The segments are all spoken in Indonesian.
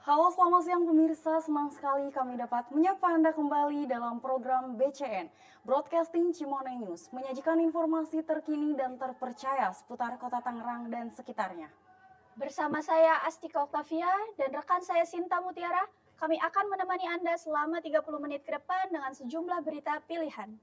Halo, selamat siang pemirsa. Senang sekali kami dapat menyapa Anda kembali dalam program BCN, Broadcasting Cimone News, menyajikan informasi terkini dan terpercaya seputar Kota Tangerang dan sekitarnya. Bersama saya Astika Oktavia dan rekan saya Sinta Mutiara, kami akan menemani Anda selama 30 menit ke depan dengan sejumlah berita pilihan.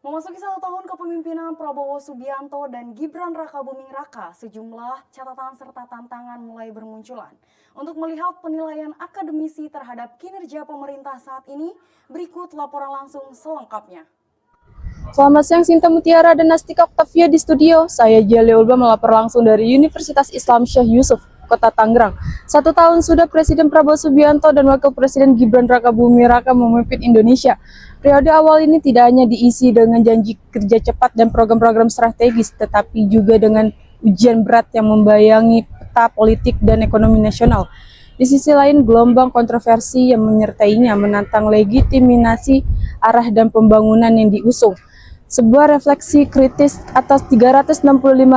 Memasuki 1 tahun kepemimpinan Prabowo Subianto dan Gibran Rakabuming Raka, sejumlah catatan serta tantangan mulai bermunculan. Untuk melihat penilaian akademisi terhadap kinerja pemerintah saat ini, berikut laporan langsung selengkapnya. Selamat siang Sinta Mutiara dan Astika Oktavia di studio. Saya Jalia Ulba melapor langsung dari Universitas Islam Syekh Yusuf, Kota Tangerang. 1 tahun sudah Presiden Prabowo Subianto dan Wakil Presiden Gibran Rakabuming Raka memimpin Indonesia. Periode awal ini tidak hanya diisi dengan janji kerja cepat dan program-program strategis, tetapi juga dengan ujian berat yang membayangi peta politik dan ekonomi nasional. Di sisi lain, gelombang kontroversi yang menyertainya menantang legitimasi arah dan pembangunan yang diusung. Sebuah refleksi kritis atas 365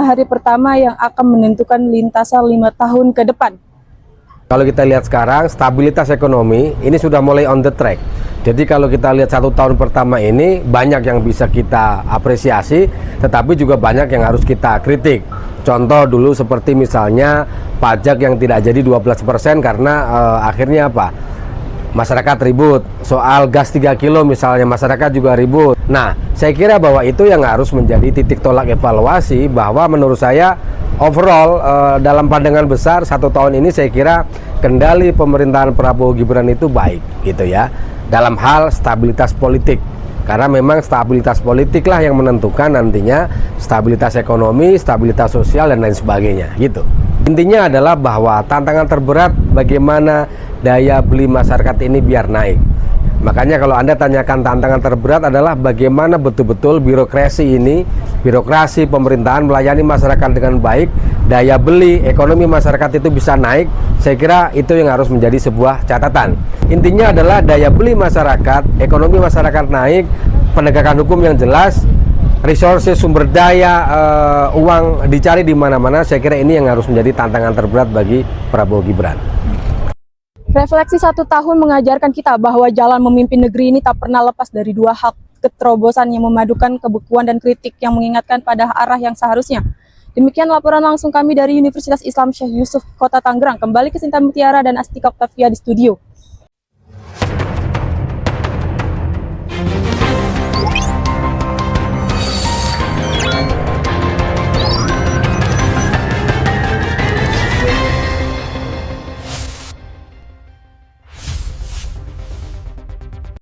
hari pertama yang akan menentukan lintasan 5 tahun ke depan. Kalau kita lihat sekarang, stabilitas ekonomi ini sudah mulai on the track. Jadi kalau kita lihat 1 tahun pertama ini, banyak yang bisa kita apresiasi, tetapi juga banyak yang harus kita kritik. Contoh dulu seperti misalnya pajak yang tidak jadi 12% karena akhirnya apa? Masyarakat ribut. Soal gas 3 kilo misalnya, masyarakat juga ribut. Nah, saya kira bahwa itu yang harus menjadi titik tolak evaluasi, bahwa menurut saya overall dalam pandangan besar 1 tahun ini saya kira kendali pemerintahan Prabowo Gibran itu baik gitu ya, dalam hal stabilitas politik. Karena memang stabilitas politik lah yang menentukan nantinya stabilitas ekonomi, stabilitas sosial dan lain sebagainya gitu. Intinya adalah bahwa tantangan terberat bagaimana daya beli masyarakat ini biar naik. Makanya kalau Anda tanyakan tantangan terberat adalah bagaimana betul-betul birokrasi ini, birokrasi pemerintahan melayani masyarakat dengan baik, daya beli ekonomi masyarakat itu bisa naik. Saya kira itu yang harus menjadi sebuah catatan. Intinya adalah daya beli masyarakat, ekonomi masyarakat naik, penegakan hukum yang jelas, resources sumber daya uang dicari di mana-mana. Saya kira ini yang harus menjadi tantangan terberat bagi Prabowo Gibran. Refleksi 1 tahun mengajarkan kita bahwa jalan memimpin negeri ini tak pernah lepas dari 2 hal keterobosan yang memadukan kebekuan dan kritik yang mengingatkan pada arah yang seharusnya. Demikian laporan langsung kami dari Universitas Islam Syekh Yusuf, Kota Tangerang. Kembali ke Sinta Mutiara dan Astika Oktavia di studio.